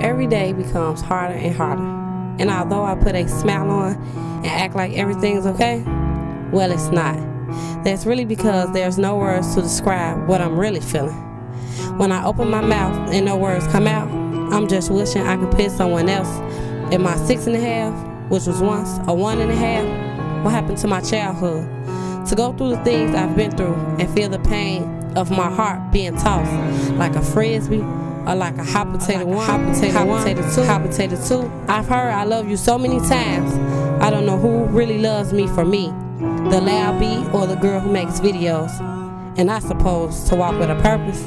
Every day becomes harder and harder. And although I put a smile on and act like everything's okay, well, it's not. That's really because there's no words to describe what I'm really feeling. When I open my mouth and no words come out, I'm just wishing I could put someone else in my 6.5, which was once a 1.5. What happened to my childhood? To go through the things I've been through and feel the pain of my heart being tossed like a frisbee or like a hot potato one, hot potato two. I've heard I love you so many times. I don't know who really loves me for me, the loud beat or the girl who makes videos. And I suppose to walk with a purpose.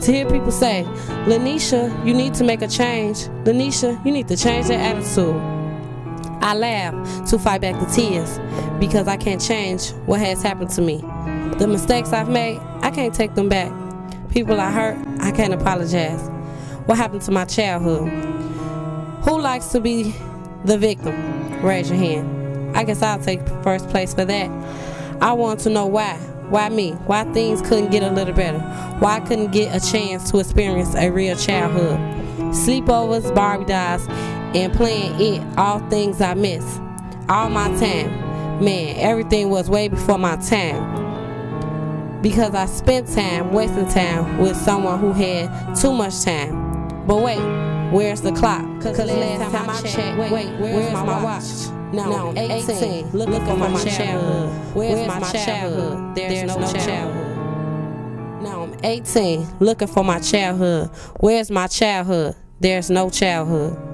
To hear people say, Lanisha, you need to make a change. Lanisha, you need to change that attitude. I laugh to fight back the tears because I can't change what has happened to me. The mistakes I've made, I can't take them back. People I hurt, I can't apologize. What happened to my childhood? Who likes to be the victim? Raise your hand. I guess I'll take first place for that. I want to know why. Why me? Why things couldn't get a little better? Why I couldn't get a chance to experience a real childhood? Sleepovers, Barbie dolls, and playing it, all things I miss. All my time. Man, everything was way before my time. Because I spent time wasting time with someone who had too much time. But wait, where's the clock? Cause last time I checked, wait, where's my watch? Now I'm 18, looking for my childhood. Where's my childhood? There's no childhood. Now I'm 18, looking for my childhood. Where's my childhood? There's no childhood.